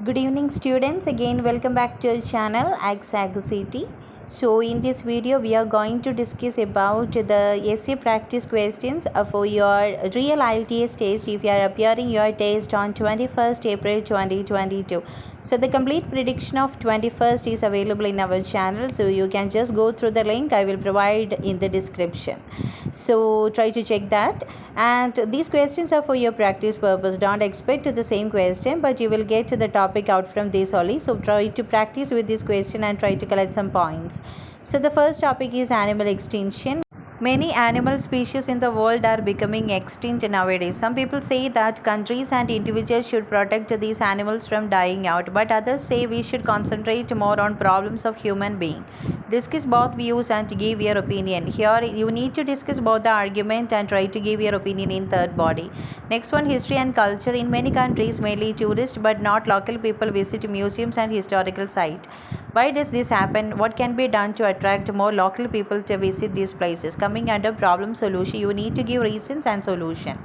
Good evening students, again welcome back to our channel Extracurricular. So in this video we are going to discuss about the essay practice questions for your real IELTS test if you are appearing your test on 21st April 2022. So the complete prediction of 21st is available in our channel, so you can just go through the link I will provide in the description. So try to check that, and these questions are for your practice purpose. Don't expect the same question, but you will get the topic out from this only. So try to practice with this question and try to collect some points. So the first topic is animal extinction. Many animal species in the world are becoming extinct nowadays. Some people say that countries and individuals should protect these animals from dying out, but others say we should concentrate more on problems of human being. Discuss both views and give your opinion. Here you need to discuss both the argument and try to give your opinion in third body. Next one, history and culture. In many countries, mainly tourists but not local people visit museums and historical sites. Why does this happen? What can be done to attract more local people to visit these places? Coming under problem solution, you need to give reasons and solution.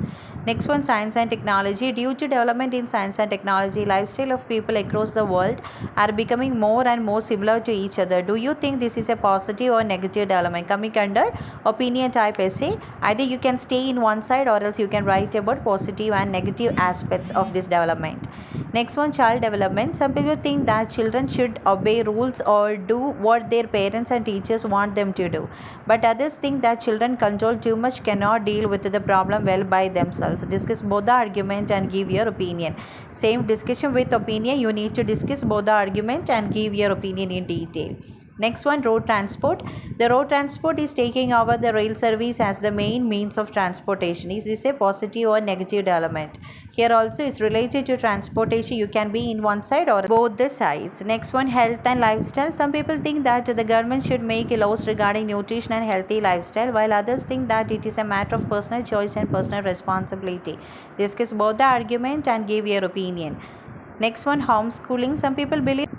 Next one, science and technology. Due to development in science and technology, lifestyle of people across the world are becoming more and more similar to each other. Do you think this is a positive or negative development? Coming under opinion type essay, either you can stay in one side or else you can write about positive and negative aspects of this development. Next one, child development. Some people think that children should obey rules or do what their parents and teachers want them to do. But others think that children control too much cannot deal with the problem well by themselves. Discuss both the argument and give your opinion. Same discussion with opinion. You need to discuss both the argument and give your opinion in detail. Next one, road transport. The road transport is taking over the rail service as the main means of transportation. Is this a positive or negative development? Here also is related to transportation. You can be in one side or both the sides. Next one, health and lifestyle. Some people think that the government should make laws regarding nutrition and healthy lifestyle, while others think that it is a matter of personal choice and personal responsibility. Discuss both the argument and give your opinion. Next one, homeschooling. Some people believe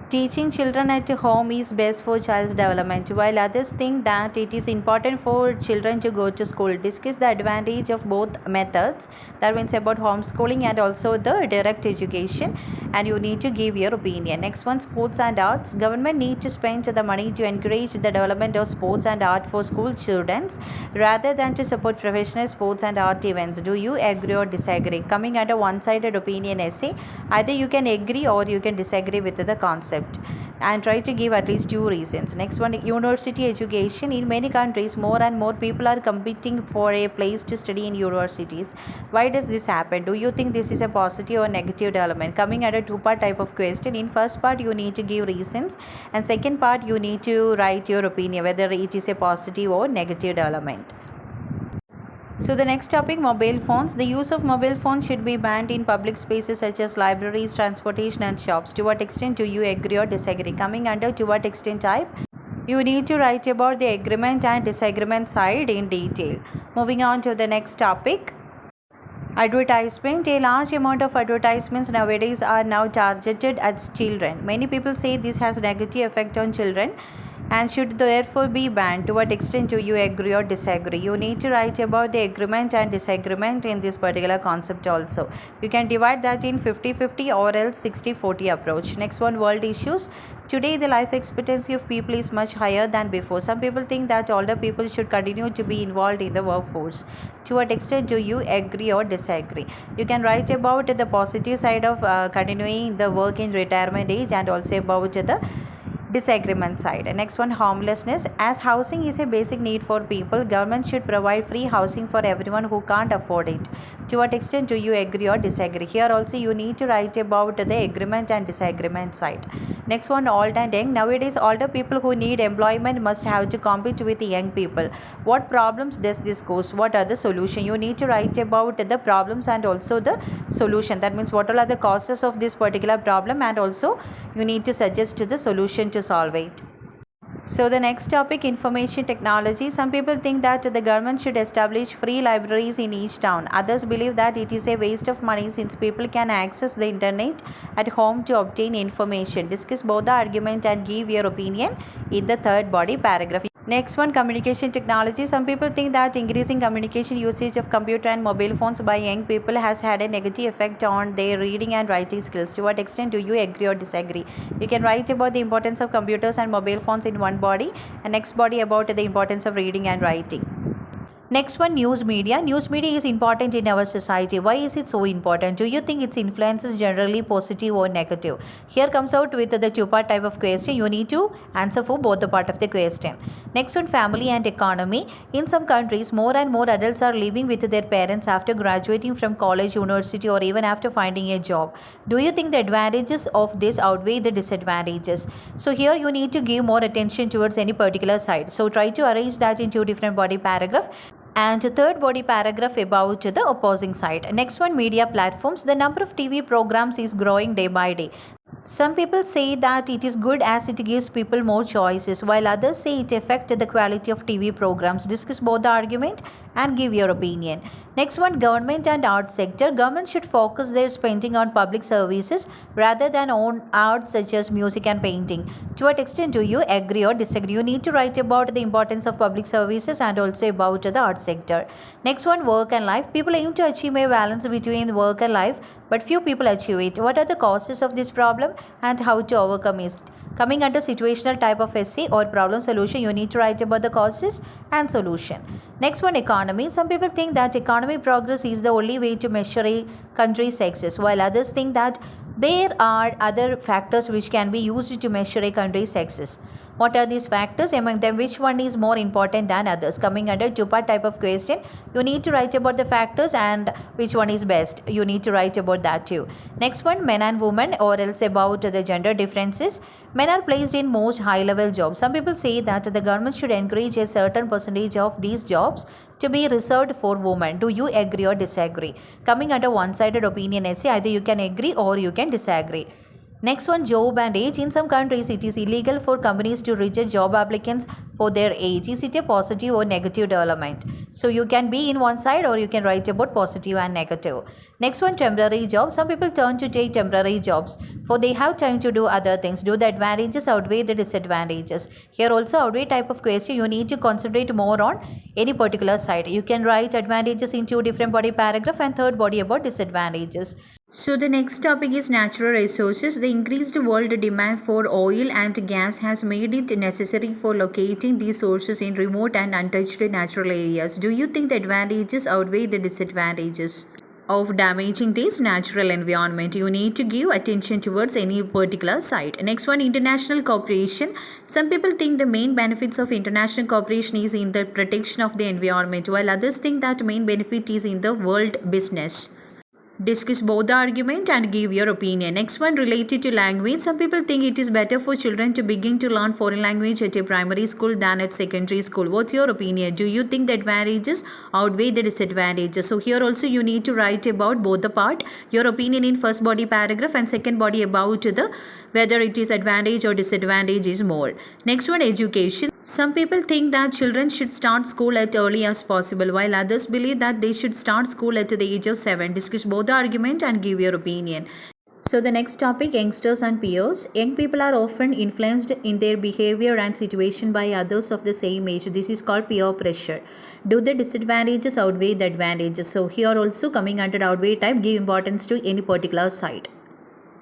teaching children at home is best for child's development, while others think that it is important for children to go to school. Discuss the advantage of both methods. That means about homeschooling and also the direct education, and you need to give your opinion. Next one, sports and arts. Government need to spend the money to encourage the development of sports and art for school students rather than to support professional sports and art events. Do you agree or disagree? Coming under one-sided opinion essay, either you can agree or you can disagree with the concept, and try to give at least two reasons. Next one, university education. In many countries, more and more people are competing for a place to study in universities. Why does this happen? Do you think this is a positive or negative development? Coming at a two-part type of question. In first part, you need to give reasons, and second part, you need to write your opinion whether it is a positive or negative development. So the next topic, mobile phones. The use of mobile phones should be banned in public spaces such as libraries, transportation and shops. To what extent do you agree or disagree? Coming under to what extent type, you need to write about the agreement and disagreement side in detail. Moving on to the next topic, advertisement. A large amount of advertisements nowadays are now targeted at children. Many people say this has negative effect on children and should therefore be banned. To what extent do you agree or disagree? You need to write about the agreement and disagreement in this particular concept also. You can divide that in 50-50 or else 60-40 approach. Next one, world issues. Today the life expectancy of people is much higher than before. Some people think that older people should continue to be involved in the workforce. To what extent do you agree or disagree? You can write about the positive side of continuing the work in retirement age and also about the disagreement side. Next one, homelessness. As housing is a basic need for people, government should provide free housing for everyone who can't afford it. To what extent do you agree or disagree? Here also you need to write about the agreement and disagreement side. Next one, old and young. Nowadays older people who need employment must have to compete with the young people. What problems does this cause? What are the solution? You need to write about the problems and also the solution. That means what are the causes of this particular problem, and also you need to suggest the solution to solve it. So the next topic, information technology. Some people think that the government should establish free libraries in each town. Others believe that it is a waste of money since people can access the internet at home to obtain information. Discuss both the argument and give your opinion in the third body paragraph. Next one, communication technology. Some people think that increasing communication usage of computer and mobile phones by young people has had a negative effect on their reading and writing skills. To what extent do you agree or disagree? You can write about the importance of computers and mobile phones in one body, and next body about the importance of reading and writing. Next one, news media. News media is important in our society. Why is it so important? Do you think its influence is generally positive or negative? Here comes out with the two-part type of question. You need to answer for both the part of the question. Next one, family and economy. In some countries, more and more adults are living with their parents after graduating from college, university, or even after finding a job. Do you think the advantages of this outweigh the disadvantages? So here you need to give more attention towards any particular side. So try to arrange that in two different body paragraphs. And third body paragraph about the opposing side. Next one, media platforms. The number of TV programs is growing day by day. Some people say that it is good as it gives people more choices, while others say it affects the quality of TV programs. Discuss both the argument and give your opinion. Next one, government and art sector. Government should focus their spending on public services rather than on arts such as music and painting. To what extent do you agree or disagree? You need to write about the importance of public services and also about the art sector. Next one, work and life. People aim to achieve a balance between work and life, but few people achieve it. What are the causes of this problem and how to overcome it? Coming under situational type of essay or problem solution, you need to write about the causes and solution. Next one, economy. Some people think that economic progress is the only way to measure a country's success, while others think that there are other factors which can be used to measure a country's success. What are these factors? Among them, which one is more important than others? Coming under two-part type of question, you need to write about the factors and which one is best. You need to write about that too. Next one, men and women, or else about the gender differences. Men are placed in most high-level jobs. Some people say that the government should encourage a certain percentage of these jobs to be reserved for women. Do you agree or disagree? Coming under one-sided opinion essay, either you can agree or you can disagree. Next one, job and age. In some countries, it is illegal for companies to reject job applicants for their age. Is it a positive or negative development? So you can be in one side or you can write about positive and negative. Next one, temporary jobs. Some people turn to take temporary jobs for they have time to do other things. Do the advantages outweigh the disadvantages? Here also outweigh type of question. You need to concentrate more on any particular side. You can write advantages in two different body paragraph and third body about disadvantages. So the next topic is natural resources. The increased world demand for oil and gas has made it necessary for locating these sources in remote and untouched natural areas. Do you think the advantages outweigh the disadvantages of damaging this natural environment? You need to give attention towards any particular site. Next one, international cooperation. Some people think the main benefits of international cooperation is in the protection of the environment, while others think that main benefit is in the world business. Discuss both the argument and give your opinion. Next one, related to language. Some people think it is better for children to begin to learn foreign language at a primary school than at secondary school. What's your opinion? Do you think the advantages outweigh the disadvantages? So here also you need to write about both the part. Your opinion in first body paragraph and second body about the whether it is advantage or disadvantage is more. Next one, education. Some people think that children should start school as early as possible, while others believe that they should start school at the age of 7. Discuss both the argument and give your opinion. So the next topic, youngsters and peers. Young people are often influenced in their behavior and situation by others of the same age. This is called peer pressure. Do the disadvantages outweigh the advantages? So here also coming under outweigh type, give importance to any particular side.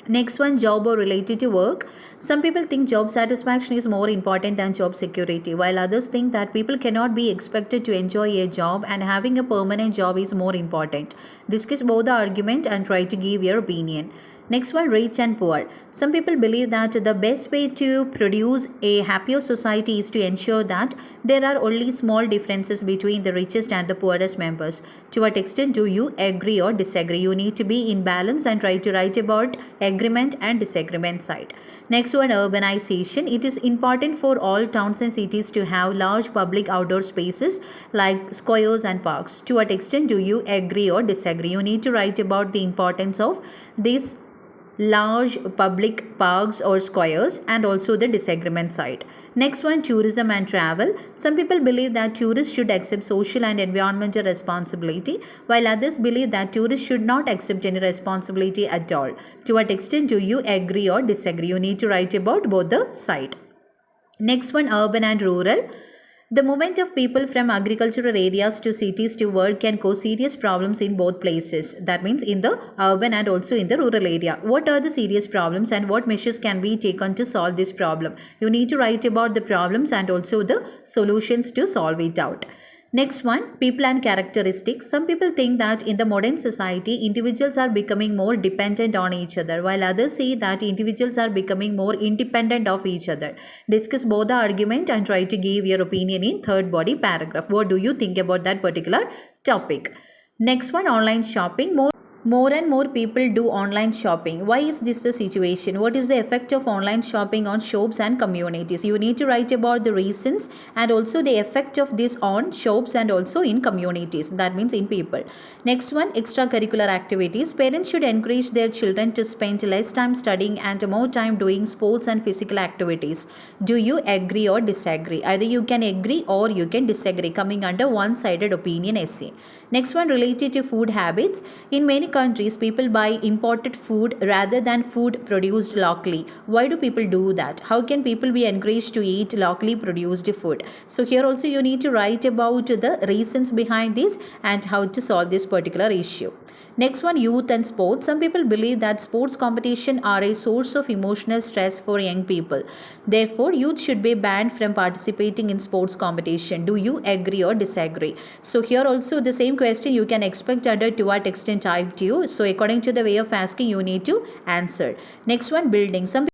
Next one, job or related to work. Some people think job satisfaction is more important than job security, while others think that people cannot be expected to enjoy a job and having a permanent job is more important. Discuss both the argument and try to give your opinion. Next one, rich and poor. Some people believe that the best way to produce a happier society is to ensure that there are only small differences between the richest and the poorest members. To what extent do you agree or disagree? You need to be in balance and try to write about agreement and disagreement side. Next one, urbanization. It is important for all towns and cities to have large public outdoor spaces like squares and parks. To what extent do you agree or disagree? You need to write about the importance of this large public parks or squares and also the disagreement side. Next one, tourism and travel. Some people believe that tourists should accept social and environmental responsibility, while others believe that tourists should not accept any responsibility at all. To what extent do you agree or disagree? You need to write about both the side. Next one, urban and rural. The movement of people from agricultural areas to cities to work can cause serious problems in both places. That means in the urban and also in the rural area. What are the serious problems and what measures can be taken to solve this problem? You need to write about the problems and also the solutions to solve it out. Next one, people and characteristics. Some people think that in the modern society, individuals are becoming more dependent on each other, while others say that individuals are becoming more independent of each other. Discuss both the argument and try to give your opinion in third body paragraph. What do you think about that particular topic? Next one, online shopping. More and more people do online shopping. Why is this the situation? What is the effect of online shopping on shops and communities? You need to write about the reasons and also the effect of this on shops and also in communities. That means in people. Next one, extracurricular activities. Parents should encourage their children to spend less time studying and more time doing sports and physical activities. Do you agree or disagree? Either you can agree or you can disagree, coming under one-sided opinion essay. Next one, related to food habits. In many countries, people buy imported food rather than food produced locally. Why do people do that? How can people be encouraged to eat locally produced food? So here also you need to write about the reasons behind this and how to solve this particular issue. Next one, youth and sports. Some people believe that sports competition are a source of emotional stress for young people. Therefore, youth should be banned from participating in sports competition. Do you agree or disagree? So here also the same question you can expect under to what extent type 2. So according to the way of asking, you need to answer. Next one, building. Some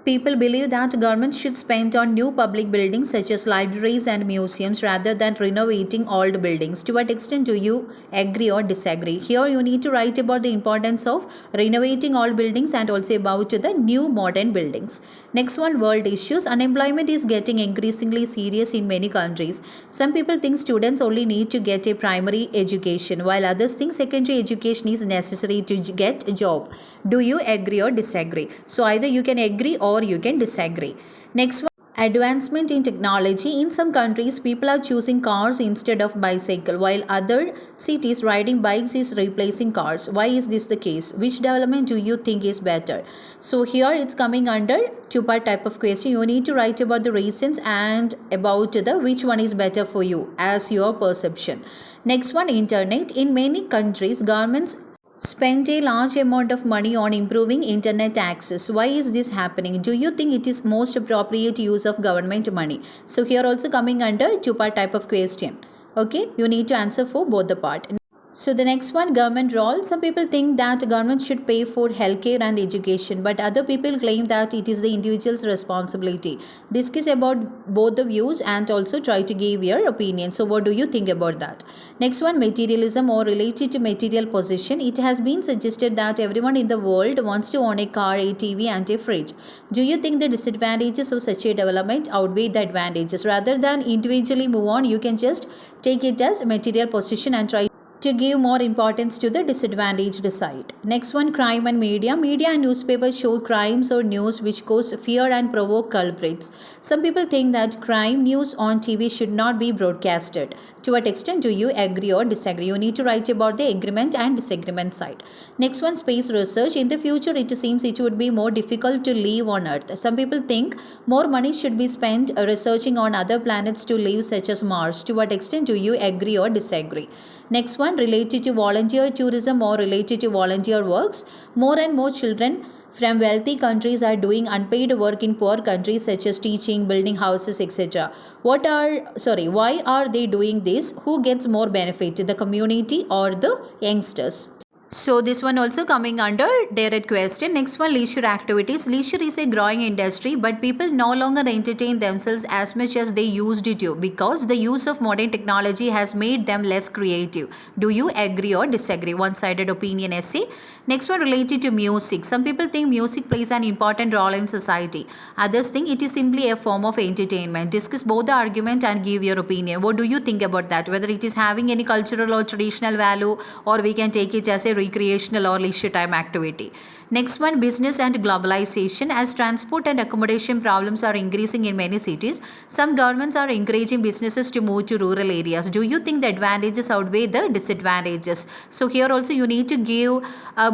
people believe that government should spend on new public buildings such as libraries and museums rather than renovating old buildings. To what extent do you agree or disagree? Here you need to write about the importance of renovating old buildings and also about the new modern buildings. Next one, world issues. Unemployment is getting increasingly serious in many countries. Some people think students only need to get a primary education, while others think secondary education is necessary to get a job. Do you agree or disagree? So either you can agree or you can disagree. Next one, advancement in technology. In some countries, people are choosing cars instead of bicycle, while other cities riding bikes is replacing cars. Why is this the case? Which development do you think is better? So here it's coming under two-part type of question. You need to write about the reasons and about the which one is better for you as your perception. Next one, internet. In many countries, governments spend a large amount of money on improving internet access. Why is this happening? Do you think it is most appropriate use of government money? So here also coming under two-part type of question. Okay, you need to answer for both the part. So the next one, government role. Some people think that government should pay for healthcare and education, but other people claim that it is the individual's responsibility. Discuss about both the views and also try to give your opinion. So what do you think about that? Next one, materialism or related to material possession. It has been suggested that everyone in the world wants to own a car, a TV and a fridge. Do you think the disadvantages of such a development outweigh the advantages? Rather than individually move on, you can just take it as material possession and try to give more importance to the disadvantaged side. Next one, crime and media. Media and newspapers show crimes or news which cause fear and provoke culprits. Some people think that crime news on TV should not be broadcasted. To what extent do you agree or disagree? You need to write about the agreement and disagreement side. Next one, space research. In the future, it seems it would be more difficult to live on Earth. Some people think more money should be spent researching on other planets to live, such as Mars. To what extent do you agree or disagree? Next one, related to volunteer tourism or related to volunteer works. More and more children from wealthy countries are doing unpaid work in poor countries such as teaching, building houses, etc. Why are they doing this? Who gets more benefit, the community or the youngsters? So this one also coming under direct question. Next one, leisure activities. Leisure is a growing industry, but people no longer entertain themselves as much as they used to because the use of modern technology has made them less creative. Do you agree or disagree? One-sided opinion essay. Next one, related to music. Some people think music plays an important role in society. Others think it is simply a form of entertainment. Discuss both the argument and give your opinion. What do you think about that? Whether it is having any cultural or traditional value, or we can take it as a recreational or leisure time activity. Next one, business and globalization. As transport and accommodation problems are increasing in many cities, some governments are encouraging businesses to move to rural areas. Do you think the advantages outweigh the disadvantages? So here also you need to give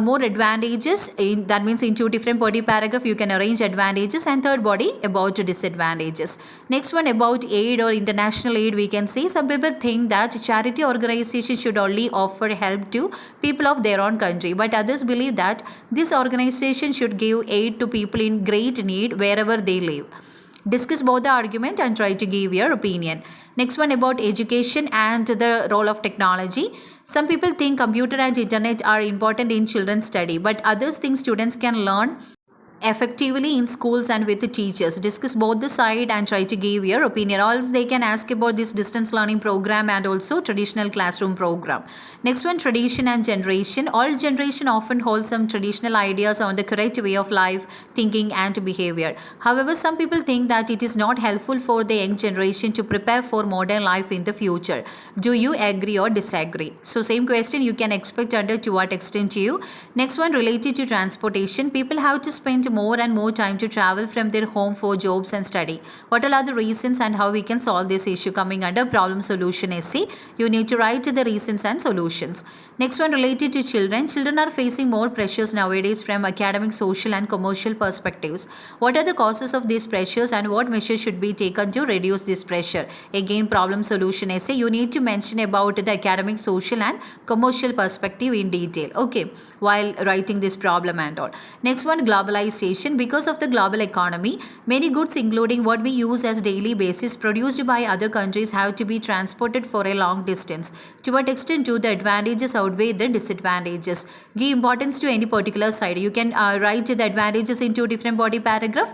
more advantages. That means in two different body paragraph you can arrange advantages, and third body about disadvantages. Next one, about aid or international aid, we can say some people think that charity organizations should only offer help to people of their own country, but others believe that this organization should give aid to people in great need wherever they live. Discuss both the argument and try to give your opinion. Next one, about education and the role of technology. Some people think computer and internet are important in children's study, but others think students can learn effectively in schools and with the teachers. Discuss both the side and try to give your opinion. Also they can ask about this distance learning program and also traditional classroom program. Next one, tradition and generation. All generation often hold some traditional ideas on the correct way of life, thinking and behavior. However, some people think that it is not helpful for the young generation to prepare for modern life in the future. Do you agree or disagree? So same question you can expect under to what extent you. Next one, related to transportation. People have to spend more and more time to travel from their home for jobs and study. What are the reasons and how we can solve this issue? Coming under problem solution essay, you need to write the reasons and solutions. Next one, related to children. Children are facing more pressures nowadays from academic, social and commercial perspectives. What are the causes of these pressures and what measures should be taken to reduce this pressure? Again, problem solution essay, you need to mention about the academic, social and commercial perspective in detail, okay, while writing this problem and all. Next one, globalization. Because of the global economy, many goods including what we use as daily basis produced by other countries have to be transported for a long distance. To what extent do the advantages outweigh the disadvantages? Give importance to any particular side. You can write the advantages in two different body paragraph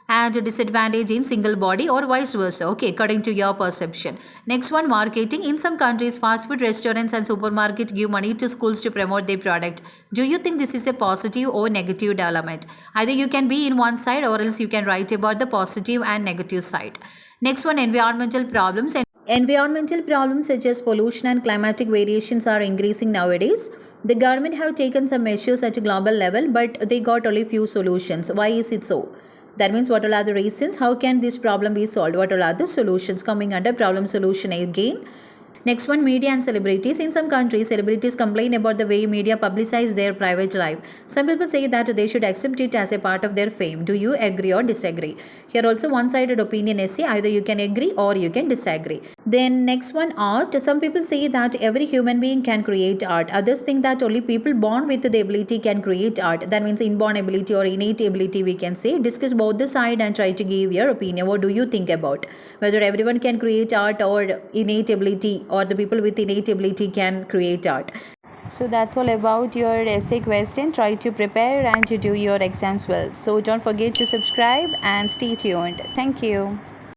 and disadvantage in single body or vice versa, okay, according to your perception. Next one, marketing. In some countries, fast food restaurants and supermarkets give money to schools to promote their product. Do you think this is a positive or negative development? Either you can be in one side or else you can write about the positive and negative side. Next one, environmental problems. Environmental problems such as pollution and climatic variations are increasing nowadays. The government have taken some measures at a global level, but they got only few solutions. Why is it so? That means what are the reasons? How can this problem be solved? What are the solutions? Coming under problem solution again. Next one, media and celebrities. In some countries, celebrities complain about the way media publicize their private life. Some people say that they should accept it as a part of their fame. Do you agree or disagree? Here also one-sided opinion essay. Either you can agree or you can disagree. Then next one, art. Some people say that every human being can create art. Others think that only people born with the ability can create art. That means inborn ability or innate ability we can say. Discuss both the side and try to give your opinion. What do you think about? Whether everyone can create art or innate ability, or the people with innate ability can create art. So that's all about your essay question. Try to prepare and to do your exams well. So don't forget to subscribe and stay tuned. Thank you.